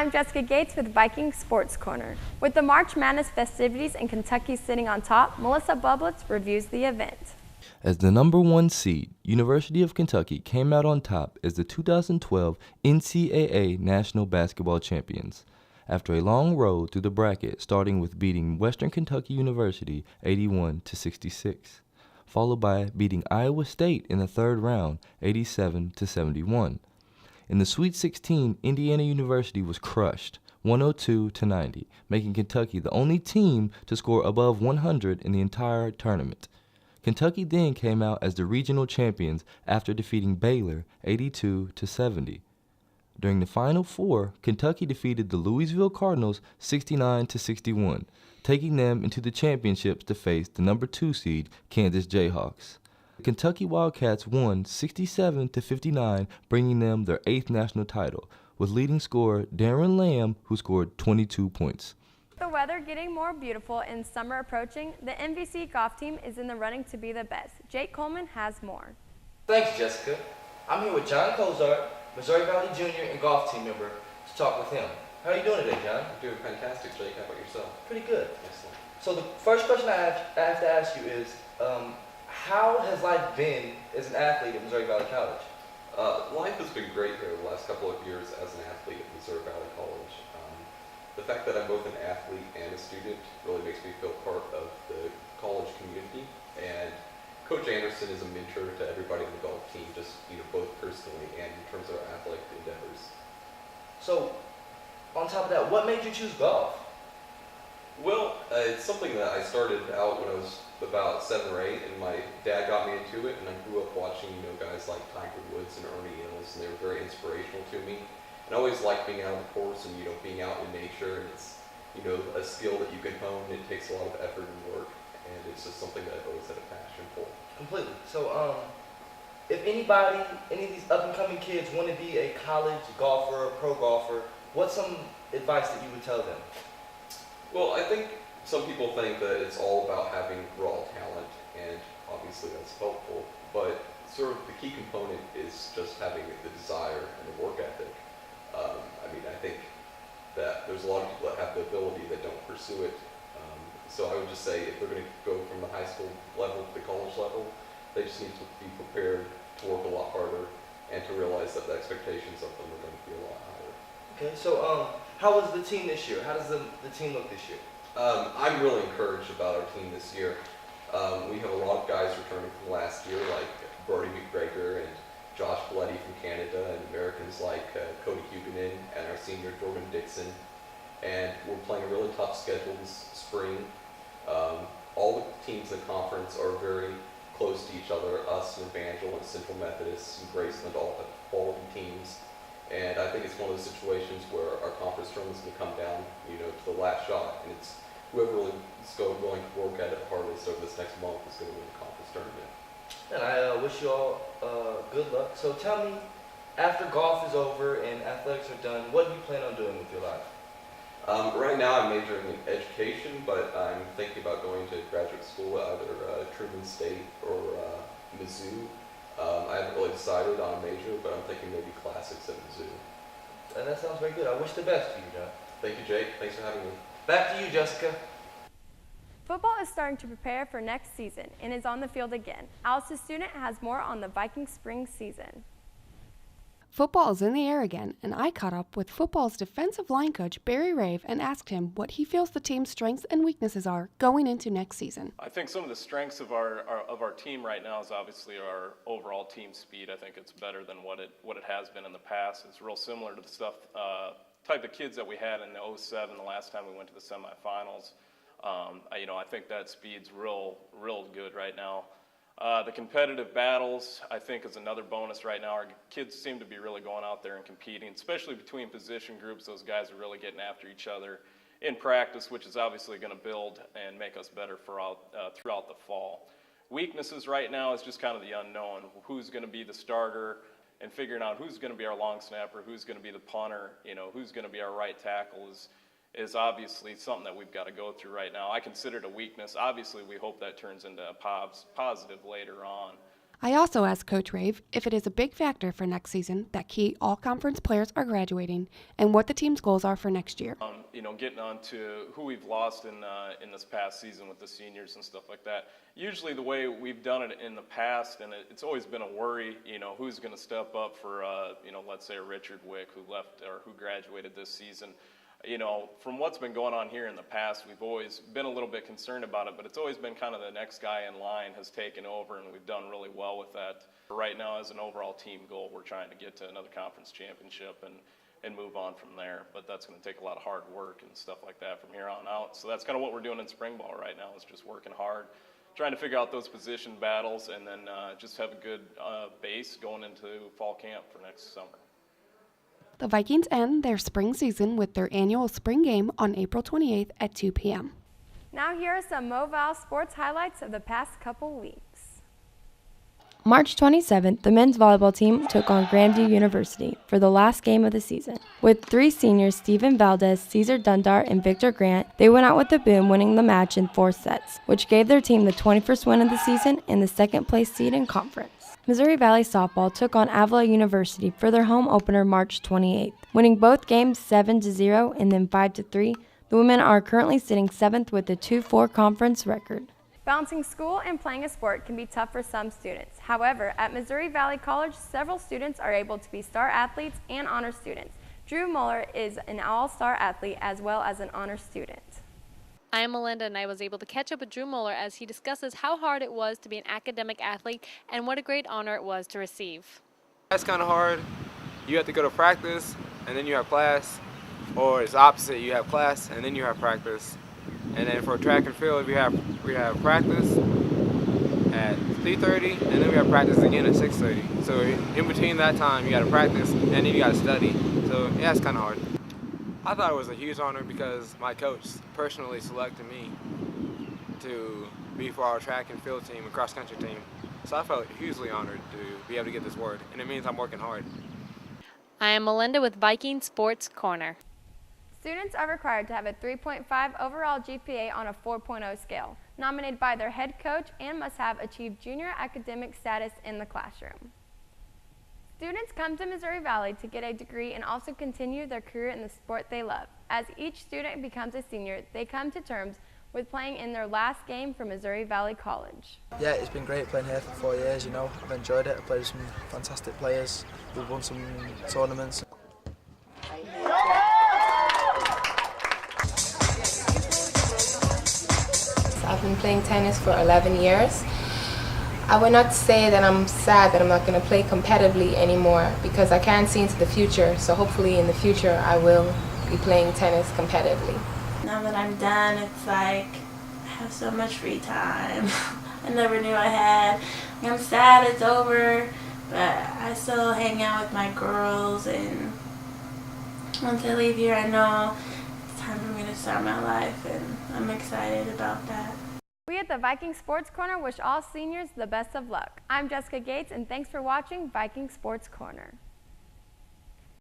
I'm Jessica Gates with Viking Sports Corner. With the March Madness festivities and Kentucky sitting on top, Melissa Bublitz reviews the event. As the #1 seed, University of Kentucky came out on top as the 2012 NCAA National Basketball Champions. After a long road through the bracket, starting with beating Western Kentucky University 81-66, followed by beating Iowa State in the third round 87-71. In the Sweet 16, Indiana University was crushed 102-90, making Kentucky the only team to score above 100 in the entire tournament. Kentucky then came out as the regional champions after defeating Baylor 82-70. During the Final Four, Kentucky defeated the Louisville Cardinals 69-61, taking them into the championships to face the #2 seed Kansas Jayhawks. The Kentucky Wildcats won 67-59, bringing them their 8th national title, with leading scorer Darren Lamb, who scored 22 points. With the weather getting more beautiful and summer approaching, the MVC golf team is in the running to be the best. Jake Coleman has more. Thanks, Jessica. I'm here with John Cozart, Missouri Valley Junior and golf team member, to talk with him. How are you doing today, John? I'm doing fantastic, Jake. How about yourself? Pretty good. Excellent. So the first question I have to ask you is, how has life been as an athlete at Missouri Valley College? Life has been great here the last couple of years as an athlete at Missouri Valley College. The fact that I'm both an athlete and a student really makes me feel part of the college community. And Coach Anderson is a mentor to everybody on the golf team, just both personally and in terms of our athletic endeavors. So, on top of that, what made you choose golf? Well, it's something that I started out when I was about 7 or 8, and my dad got me into it, and I grew up watching, guys like Tiger Woods and Ernie Els, and they were very inspirational to me. And I always liked being out on the course and, being out in nature, and it's, a skill that you can hone. It takes a lot of effort and work, and it's just something that I've always had a passion for. Completely. So, if any of these up-and-coming kids want to be a college golfer or pro golfer, what's some advice that you would tell them? Well, I think some people think that it's all about having raw talent, and obviously that's helpful, but sort of the key component is just having the desire and the work ethic. I think that there's a lot of people that have the ability that don't pursue it. So I would just say if they're going to go from the high school level to the college level, they just need to be prepared to work a lot harder and to realize that the expectations of them are going to be a lot higher. Okay, so how was the team this year? How does the team look this year? I'm really encouraged about our team this year. We have a lot of guys returning from last year, like Brody McGregor and Josh Bloody from Canada, and Americans like Cody Huguenin and our senior Jordan Dixon. And we're playing a really tough schedule this spring. All the teams in the conference are very close to each other. Us and Evangel and Central Methodist and Graceland all have quality teams. And I think it's one of those situations where our conference tournament's going to come down, to the last shot. And it's whoever really is going to work at it hardest over this next month is going to win the conference tournament. And I wish you all good luck. So tell me, after golf is over and athletics are done, what do you plan on doing with your life? Right now I'm majoring in education, but I'm thinking about going to graduate school at either Truman State or Mizzou. I haven't really decided on a major, but I'm thinking maybe classics at Mizzou. And that sounds very good. I wish the best for you, John. Thank you, Jake. Thanks for having me. Back to you, Jessica. Football is starting to prepare for next season and is on the field again. Alice's student has more on the Viking spring season. Football is in the air again, and I caught up with football's defensive line coach, Barry Rave, and asked him what he feels the team's strengths and weaknesses are going into next season. I think some of the strengths of our team right now is obviously our overall team speed. I think it's better than what it has been in the past. It's real similar to the stuff, type of kids that we had in the 07, the last time we went to the semifinals. I think that speed's real good right now. The competitive battles, I think, is another bonus right now. Our kids seem to be really going out there and competing, especially between position groups. Those guys are really getting after each other in practice, which is obviously going to build and make us better throughout the fall. Weaknesses right now is just kind of the unknown. Who's going to be the starter and figuring out who's going to be our long snapper, who's going to be the punter, who's going to be our right tackle is obviously something that we've got to go through right now. I consider it a weakness. Obviously, we hope that turns into a positive later on. I also asked Coach Rave if it is a big factor for next season that key all-conference players are graduating and what the team's goals are for next year. Getting on to who we've lost in this past season with the seniors and stuff like that. Usually the way we've done it in the past, and it's always been a worry, who's going to step up for, let's say a Richard Wick who left or who graduated this season. From what's been going on here in the past, we've always been a little bit concerned about it, but it's always been kind of the next guy in line has taken over, and we've done really well with that. Right now, as an overall team goal, we're trying to get to another conference championship and move on from there. But that's going to take a lot of hard work and stuff like that from here on out. So that's kind of what we're doing in spring ball right now, is just working hard, trying to figure out those position battles, and then just have a good base going into fall camp for next summer. The Vikings end their spring season with their annual spring game on April 28th at 2 p.m. Now here are some Movile sports highlights of the past couple weeks. March 27th, the men's volleyball team took on Grandview University for the last game of the season. With three seniors, Stephen Valdez, Cesar Dundar, and Victor Grant, they went out with a boom, winning the match in 4 sets, which gave their team the 21st win of the season and the second-place seed in conference. Missouri Valley Softball took on Avila University for their home opener March 28th, winning both games 7-0 and then 5-3. The women are currently sitting 7th with a 2-4 conference record. Balancing school and playing a sport can be tough for some students. However, at Missouri Valley College, several students are able to be star athletes and honor students. Drew Muller is an all-star athlete as well as an honor student. I am Melinda, and I was able to catch up with Drew Muller as he discusses how hard it was to be an academic athlete and what a great honor it was to receive. That's kind of hard. You have to go to practice, and then you have class, or it's opposite. You have class, and then you have practice. And then for track and field, we have practice at 3:30, and then we have practice again at 6:30. So in between that time, you got to practice, and then you got to study. So yeah, it's kind of hard. I thought it was a huge honor because my coach personally selected me to be for our track and field team and cross country team. So I felt hugely honored to be able to get this award, and it means I'm working hard. I am Melinda with Viking Sports Corner. Students are required to have a 3.5 overall GPA on a 4.0 scale, nominated by their head coach, and must have achieved junior academic status in the classroom. Students come to Missouri Valley to get a degree and also continue their career in the sport they love. As each student becomes a senior, they come to terms with playing in their last game for Missouri Valley College. Yeah, it's been great playing here for 4 years, I've enjoyed it. I've played with some fantastic players. We've won some tournaments. I've been playing tennis for 11 years. I would not say that I'm sad that I'm not going to play competitively anymore because I can't see into the future. So hopefully in the future I will be playing tennis competitively. Now that I'm done, it's like I have so much free time. I never knew I had. I'm sad it's over, but I still hang out with my girls, and once I leave here I know it's time for me to start my life, and I'm excited about that. We at the Viking Sports Corner wish all seniors the best of luck. I'm Jessica Gates, and thanks for watching Viking Sports Corner.